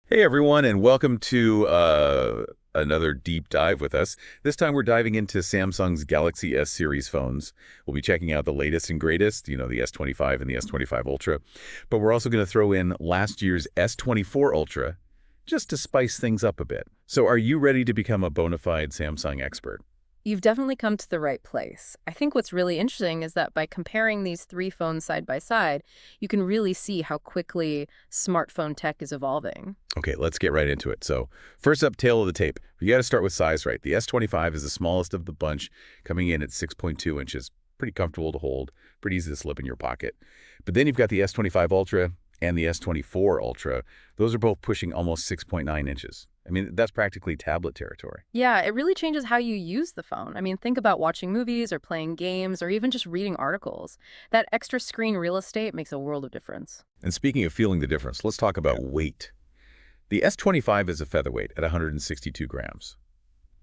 Hey everyone, and welcome to another deep dive with us. This time we're diving into Samsung's Galaxy S series phones. We'll be checking out the latest and greatest, the S25 and the S25 Ultra. But we're also going to throw in last year's S24 Ultra just to spice things up a bit. So are you ready to become a bona fide Samsung expert? You've definitely come to the right place. I think what's really interesting is that by comparing these three phones side by side, you can really see how quickly smartphone tech is evolving. Okay, let's get right into it. So first up, tail of the tape. You got to start with size, right? The S25 is the smallest of the bunch, coming in at 6.2 inches. Pretty comfortable to hold, pretty easy to slip in your pocket. But then you've got the S25 Ultra and the S24 Ultra. Those are both pushing almost 6.9 inches. I mean, that's practically tablet territory. Yeah, it really changes how you use the phone. I mean, think about watching movies or playing games or even just reading articles. That extra screen real estate makes a world of difference. And speaking of feeling the difference, let's talk about weight. The S25 is a featherweight at 162 grams.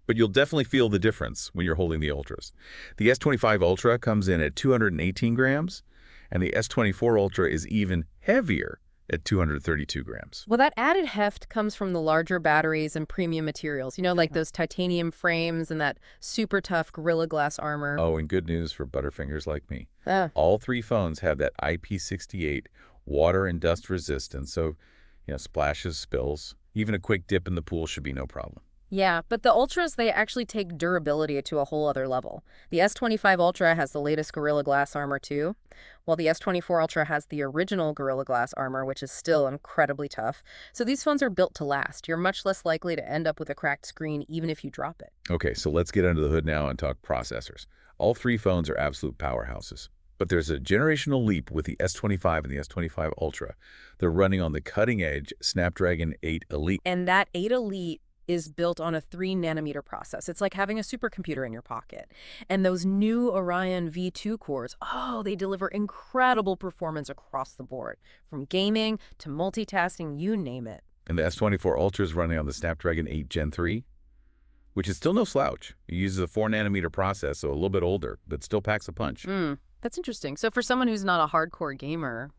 But you'll definitely feel the difference when you're holding the Ultras. The S25 Ultra comes in at 218 grams, and the S24 Ultra is even heavier at 232 grams. Well, that added heft comes from the larger batteries and premium materials, like those titanium frames and that super tough Gorilla Glass armor. Oh, and good news for butterfingers like me. Ah. All three phones have that IP68 water and dust resistance, so, splashes, spills, even a quick dip in the pool should be no problem. Yeah, but the Ultras, they actually take durability to a whole other level. The S25 Ultra has the latest Gorilla Glass armor too, while the S24 Ultra has the original Gorilla Glass armor, which is still incredibly tough. So these phones are built to last. You're much less likely to end up with a cracked screen even if you drop it. Okay, so let's get under the hood now and talk processors. All three phones are absolute powerhouses. But there's a generational leap with the S25 and the S25 Ultra. They're running on the cutting-edge Snapdragon 8 Elite. And that 8 Elite is built on a 3 nanometer process. It's like having a supercomputer in your pocket. And those new Orion V2 cores, they deliver incredible performance across the board, from gaming to multitasking, you name it. And the S24 Ultra is running on the Snapdragon 8 Gen 3, which is still no slouch. It uses a 4 nanometer process, so a little bit older, but still packs a punch. That's interesting. So for someone who's not a hardcore gamer,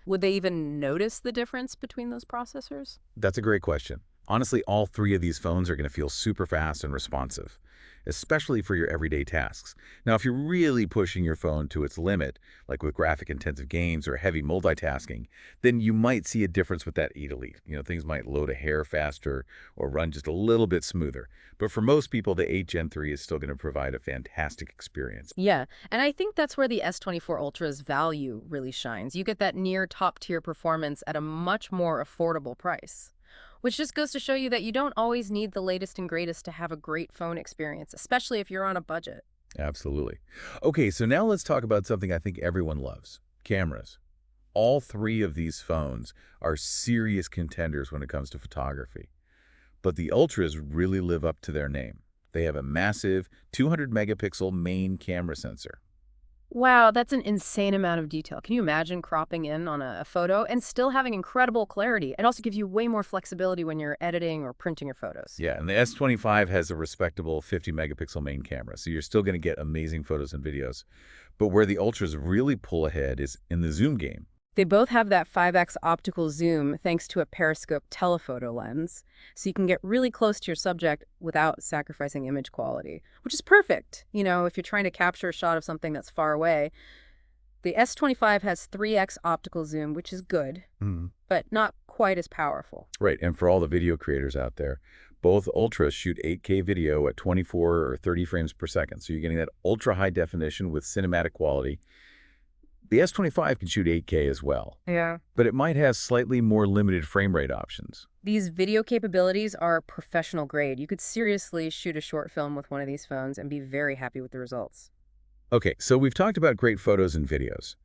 would they even notice the difference between those processors? That's a great question. Honestly, all three of these phones are going to feel super fast and responsive, especially for your everyday tasks. Now, if you're really pushing your phone to its limit, like with graphic-intensive games or heavy multitasking, then you might see a difference with that 8 Elite. Things might load a hair faster or run just a little bit smoother. But for most people, the 8 Gen 3 is still going to provide a fantastic experience. Yeah, and I think that's where the S24 Ultra's value really shines. You get that near top-tier performance at a much more affordable price. Which just goes to show you that you don't always need the latest and greatest to have a great phone experience, especially if you're on a budget. Absolutely. Okay, so now let's talk about something I think everyone loves, cameras. All three of these phones are serious contenders when it comes to photography. But the Ultras really live up to their name. They have a massive 200 megapixel main camera sensor. Wow, that's an insane amount of detail. Can you imagine cropping in on a photo and still having incredible clarity? It also gives you way more flexibility when you're editing or printing your photos. Yeah, and the S25 has a respectable 50 megapixel main camera, so you're still going to get amazing photos and videos. But where the Ultras really pull ahead is in the zoom game. They both have that 5x optical zoom thanks to a periscope telephoto lens, so you can get really close to your subject without sacrificing image quality, which is perfect, if you're trying to capture a shot of something that's far away. The S25 has 3x optical zoom, which is good, but not quite as powerful. Right, and for all the video creators out there, both Ultras shoot 8K video at 24 or 30 frames per second, so you're getting that ultra high definition with cinematic quality. The S25 can shoot 8K as well, Yeah. but it might have slightly more limited frame rate options. These video capabilities are professional grade. You could seriously shoot a short film with one of these phones and be very happy with the results. Okay, so we've talked about great photos and videos,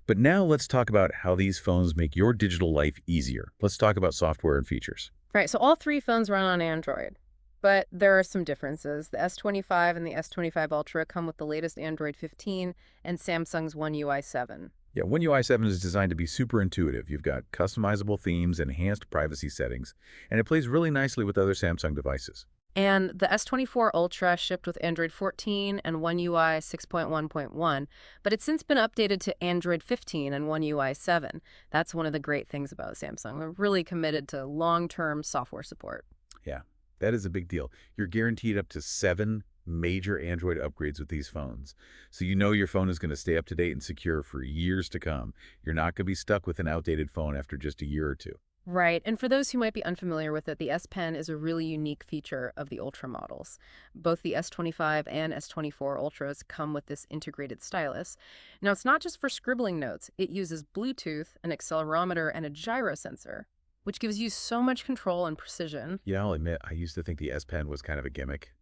but now let's talk about how these phones make your digital life easier. Let's talk about software and features. Right, so all three phones run on Android, but there are some differences. The S25 and the S25 Ultra come with the latest Android 15 and Samsung's One UI 7. Yeah, One UI 7 is designed to be super intuitive. You've got customizable themes, enhanced privacy settings, and it plays really nicely with other Samsung devices. And the S24 Ultra shipped with Android 14 and One UI 6.1.1, but it's since been updated to Android 15 and One UI 7. That's one of the great things about Samsung. They're really committed to long-term software support. Yeah, that is a big deal. You're guaranteed up to 7 major Android upgrades with these phones. So you know your phone is going to stay up to date and secure for years to come. You're not going to be stuck with an outdated phone after just a year or two. Right, and for those who might be unfamiliar with it, the S Pen is a really unique feature of the Ultra models. Both the S25 and S24 Ultras come with this integrated stylus. Now, it's not just for scribbling notes. It uses Bluetooth, an accelerometer, and a gyro sensor, which gives you so much control and precision. Yeah, I'll admit, I used to think the S Pen was kind of a gimmick.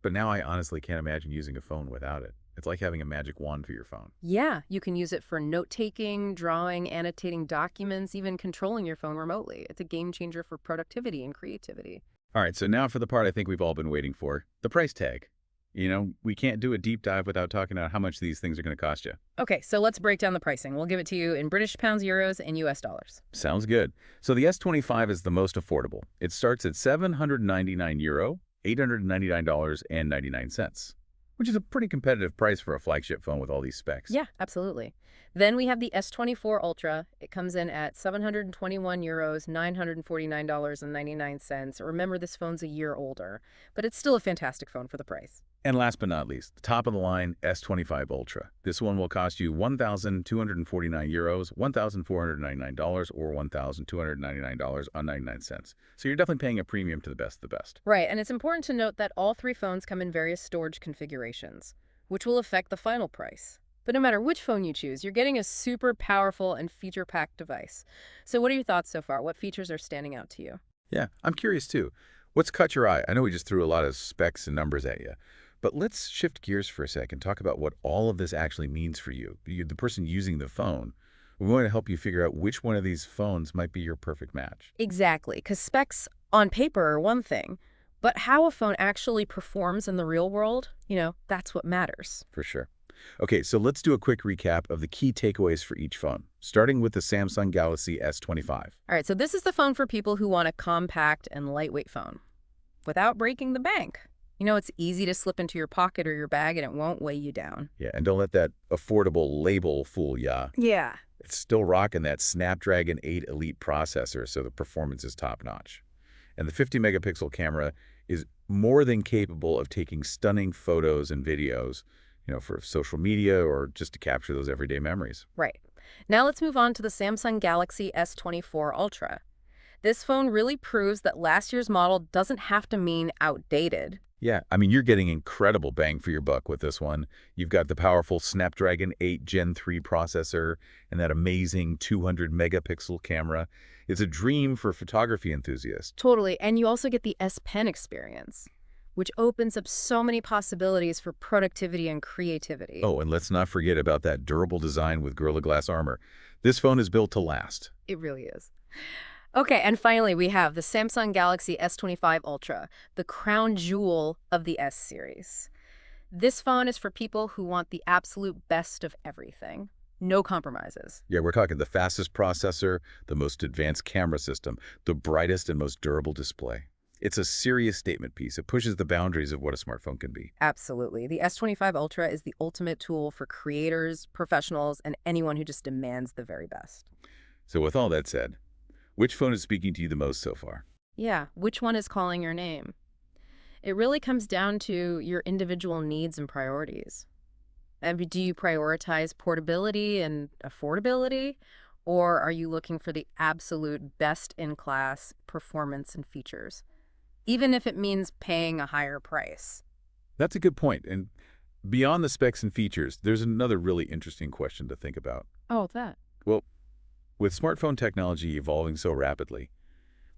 But now I honestly can't imagine using a phone without it. It's like having a magic wand for your phone. Yeah, you can use it for note-taking, drawing, annotating documents, even controlling your phone remotely. It's a game changer for productivity and creativity. All right, so now for the part I think we've all been waiting for, the price tag. You know, we can't do a deep dive without talking about how much these things are going to cost you. Okay, so let's break down the pricing. We'll give it to you in British pounds, euros, and US dollars. Sounds good. So the S25 is the most affordable. It starts at €799, $899.99, which is a pretty competitive price for a flagship phone with all these specs. Yeah, absolutely. Then we have the S24 Ultra. It comes in at €721, $949.99. Remember, this phone's a year older, but it's still a fantastic phone for the price. And last but not least, the top of the line S25 Ultra. This one will cost you €1,249, $1,499, or $1,299.99. So you're definitely paying a premium to the best of the best. Right, and it's important to note that all three phones come in various storage configurations, which will affect the final price. But no matter which phone you choose, you're getting a super powerful and feature-packed device. So what are your thoughts so far? What features are standing out to you? Yeah, I'm curious too. What's caught your eye? I know we just threw a lot of specs and numbers at you, but let's shift gears for a second, talk about what all of this actually means for you. You're the person using the phone. We want to help you figure out which one of these phones might be your perfect match. Exactly, because specs on paper are one thing, but how a phone actually performs in the real world, that's what matters. For sure. Okay, so let's do a quick recap of the key takeaways for each phone, starting with the Samsung Galaxy S25. All right, so this is the phone for people who want a compact and lightweight phone without breaking the bank. It's easy to slip into your pocket or your bag and it won't weigh you down. Yeah, and don't let that affordable label fool ya. Yeah. It's still rocking that Snapdragon 8 Elite processor, so the performance is top-notch. And the 50-megapixel camera is more than capable of taking stunning photos and videos, for social media or just to capture those everyday memories. Right. Now let's move on to the Samsung Galaxy S24 Ultra. This phone really proves that last year's model doesn't have to mean outdated. Yeah, I mean, you're getting incredible bang for your buck with this one. You've got the powerful Snapdragon 8 Gen 3 processor and that amazing 200-megapixel camera. It's a dream for photography enthusiasts. Totally, and you also get the S Pen experience, which opens up so many possibilities for productivity and creativity. Oh, and let's not forget about that durable design with Gorilla Glass armor. This phone is built to last. It really is. Okay, and finally, we have the Samsung Galaxy S25 Ultra, the crown jewel of the S series. This phone is for people who want the absolute best of everything. No compromises. Yeah, we're talking the fastest processor, the most advanced camera system, the brightest and most durable display. It's a serious statement piece. It pushes the boundaries of what a smartphone can be. Absolutely. The S25 Ultra is the ultimate tool for creators, professionals, and anyone who just demands the very best. So with all that said, which phone is speaking to you the most so far? Yeah, which one is calling your name? It really comes down to your individual needs and priorities. Do you prioritize portability and affordability? Or are you looking for the absolute best-in-class performance and features, even if it means paying a higher price? That's a good point. And beyond the specs and features, there's another really interesting question to think about. Oh, that. Well, with smartphone technology evolving so rapidly,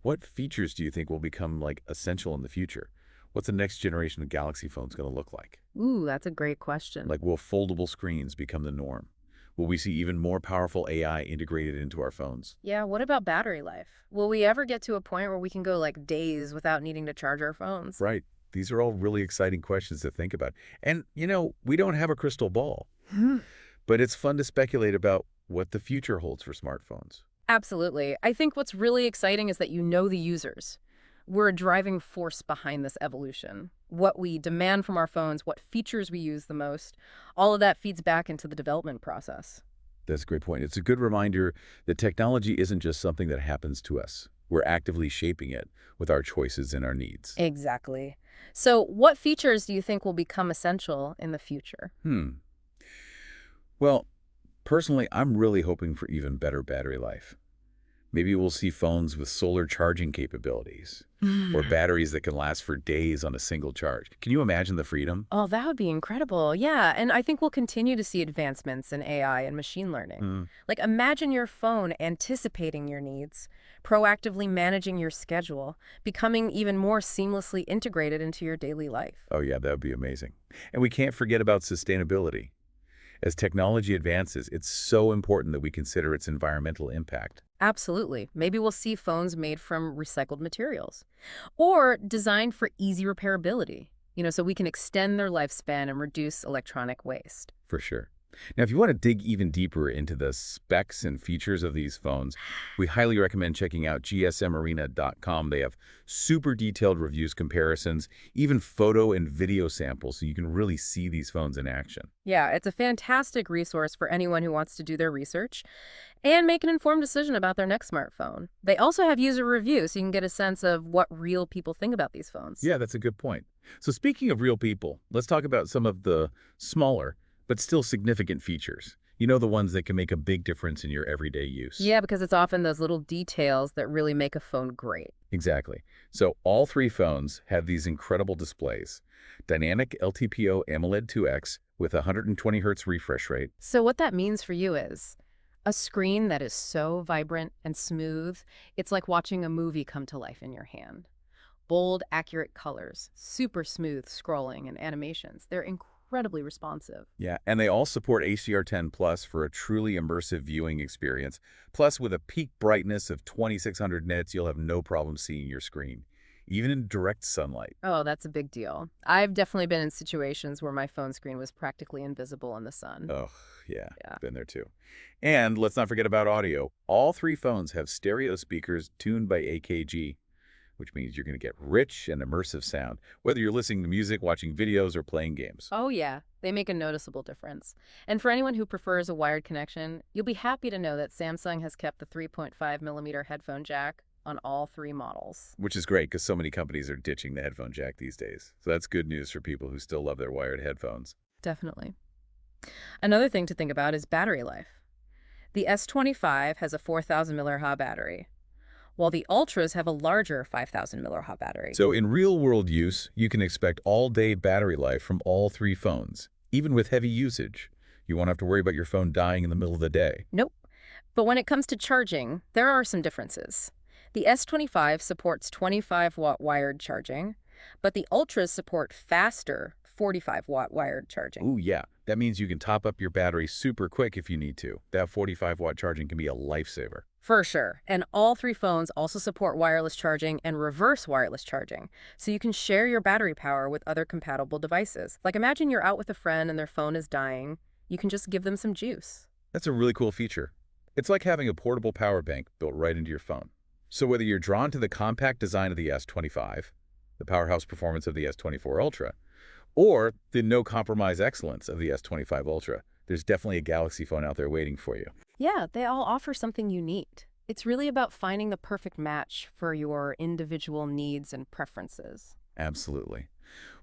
what features do you think will become essential in the future? What's the next generation of Galaxy phones going to look like? Ooh, that's a great question. Will foldable screens become the norm? Will we see even more powerful AI integrated into our phones? Yeah, what about battery life? Will we ever get to a point where we can go days without needing to charge our phones? Right. These are all really exciting questions to think about. And, we don't have a crystal ball, but it's fun to speculate about what the future holds for smartphones. Absolutely. I think what's really exciting is that you know the users. We're a driving force behind this evolution. What we demand from our phones, what features we use the most, all of that feeds back into the development process. That's a great point. It's a good reminder that technology isn't just something that happens to us. We're actively shaping it with our choices and our needs. Exactly. So what features do you think will become essential in the future? Well, personally, I'm really hoping for even better battery life. Maybe we'll see phones with solar charging capabilities or batteries that can last for days on a single charge. Can you imagine the freedom? Oh, that would be incredible. Yeah, and I think we'll continue to see advancements in AI and machine learning. Mm. Like, imagine your phone anticipating your needs, proactively managing your schedule, becoming even more seamlessly integrated into your daily life. Oh yeah, that would be amazing. And we can't forget about sustainability. As technology advances, it's so important that we consider its environmental impact. Absolutely. Maybe we'll see phones made from recycled materials or designed for easy repairability, so we can extend their lifespan and reduce electronic waste. For sure. Now, if you want to dig even deeper into the specs and features of these phones, we highly recommend checking out gsmarena.com. They have super detailed reviews, comparisons, even photo and video samples so you can really see these phones in action. Yeah, it's a fantastic resource for anyone who wants to do their research and make an informed decision about their next smartphone. They also have user reviews so you can get a sense of what real people think about these phones. Yeah, that's a good point. So speaking of real people, let's talk about some of the smaller but still significant features. The ones that can make a big difference in your everyday use. Yeah, because it's often those little details that really make a phone great. Exactly. So all three phones have these incredible displays. Dynamic LTPO AMOLED 2X with 120 Hz refresh rate. So what that means for you is a screen that is so vibrant and smooth, it's like watching a movie come to life in your hand. Bold, accurate colors, super smooth scrolling and animations. They're incredibly responsive. Yeah, and they all support HDR10 Plus for a truly immersive viewing experience. Plus, with a peak brightness of 2600 nits, you'll have no problem seeing your screen, even in direct sunlight. Oh, that's a big deal. I've definitely been in situations where my phone screen was practically invisible in the sun. Oh, yeah, Yeah. been there too. And let's not forget about audio. All three phones have stereo speakers tuned by AKG, which means you're going to get rich and immersive sound, whether you're listening to music, watching videos, or playing games. Oh, yeah. They make a noticeable difference. And for anyone who prefers a wired connection, you'll be happy to know that Samsung has kept the 3.5mm headphone jack on all three models. Which is great because so many companies are ditching the headphone jack these days. So that's good news for people who still love their wired headphones. Definitely. Another thing to think about is battery life. The S25 has a 4,000 mAh battery, while the Ultras have a larger 5,000 mAh battery. So in real-world use, you can expect all-day battery life from all three phones, even with heavy usage. You won't have to worry about your phone dying in the middle of the day. Nope. But when it comes to charging, there are some differences. The S25 supports 25-watt wired charging, but the Ultras support faster 45-watt wired charging. Ooh, yeah. That means you can top up your battery super quick if you need to. That 45-watt charging can be a lifesaver. For sure. And all three phones also support wireless charging and reverse wireless charging, so you can share your battery power with other compatible devices. Like imagine you're out with a friend and their phone is dying. You can just give them some juice. That's a really cool feature. It's like having a portable power bank built right into your phone. So whether you're drawn to the compact design of the S25, the powerhouse performance of the S24 Ultra, or the no-compromise excellence of the S25 Ultra, there's definitely a Galaxy phone out there waiting for you. Yeah, they all offer something unique. It's really about finding the perfect match for your individual needs and preferences. Absolutely.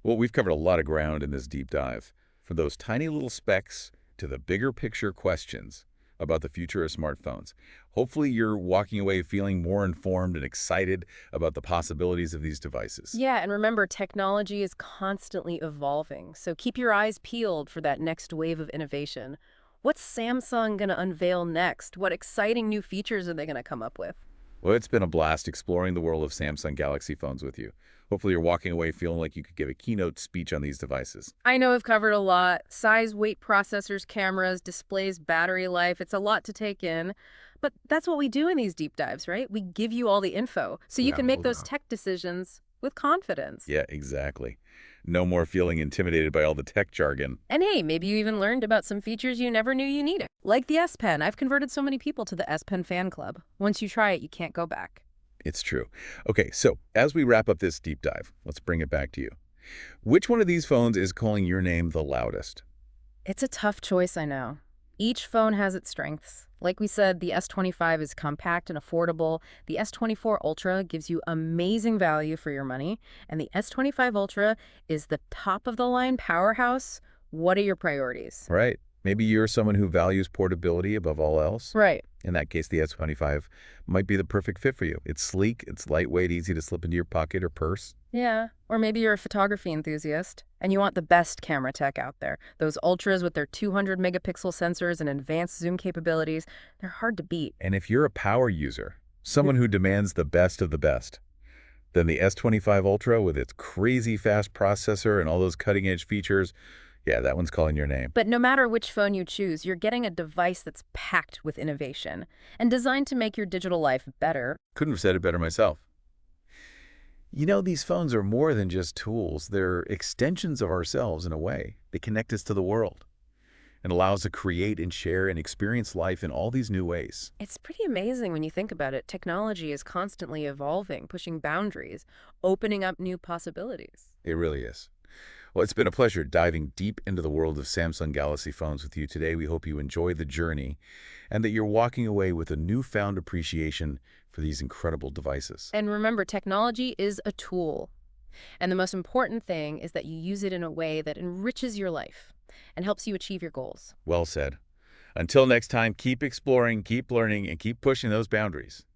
Well, we've covered a lot of ground in this deep dive, from those tiny little specs to the bigger picture questions about the future of smartphones. Hopefully you're walking away feeling more informed and excited about the possibilities of these devices. Yeah, and remember, technology is constantly evolving, so keep your eyes peeled for that next wave of innovation. What's Samsung going to unveil next? What exciting new features are they going to come up with? Well, it's been a blast exploring the world of Samsung Galaxy phones with you. Hopefully you're walking away feeling like you could give a keynote speech on these devices. I know I've covered a lot. Size, weight, processors, cameras, displays, battery life. It's a lot to take in. But that's what we do in these deep dives, right? We give you all the info so you can make those tech decisions with confidence. Yeah, exactly. No more feeling intimidated by all the tech jargon. And hey, maybe you even learned about some features you never knew you needed. Like the S Pen. I've converted so many people to the S Pen fan club. Once you try it, you can't go back. It's true. Okay, so as we wrap up this deep dive, let's bring it back to you. Which one of these phones is calling your name the loudest? It's a tough choice, I know. Each phone has its strengths. Like we said, the S25 is compact and affordable. The S24 Ultra gives you amazing value for your money. And the S25 Ultra is the top of the line powerhouse. What are your priorities? Right. Maybe you're someone who values portability above all else. Right. In that case, the S25 might be the perfect fit for you. It's sleek, it's lightweight, easy to slip into your pocket or purse. Yeah. Or maybe you're a photography enthusiast and you want the best camera tech out there. Those Ultras with their 200 megapixel sensors and advanced zoom capabilities, they're hard to beat. And if you're a power user, someone who demands the best of the best, then the S25 Ultra with its crazy fast processor and all those cutting-edge features, yeah, that one's calling your name. But no matter which phone you choose, you're getting a device that's packed with innovation and designed to make your digital life better. Couldn't have said it better myself. You know, these phones are more than just tools. They're extensions of ourselves in a way. They connect us to the world and allow us to create and share and experience life in all these new ways. It's pretty amazing when you think about it. Technology is constantly evolving, pushing boundaries, opening up new possibilities. It really is. Well, it's been a pleasure diving deep into the world of Samsung Galaxy phones with you today. We hope you enjoy the journey and that you're walking away with a newfound appreciation for these incredible devices. And remember, technology is a tool. And the most important thing is that you use it in a way that enriches your life and helps you achieve your goals. Well said. Until next time, keep exploring, keep learning, and keep pushing those boundaries.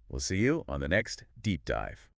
We'll see you on the next Deep Dive.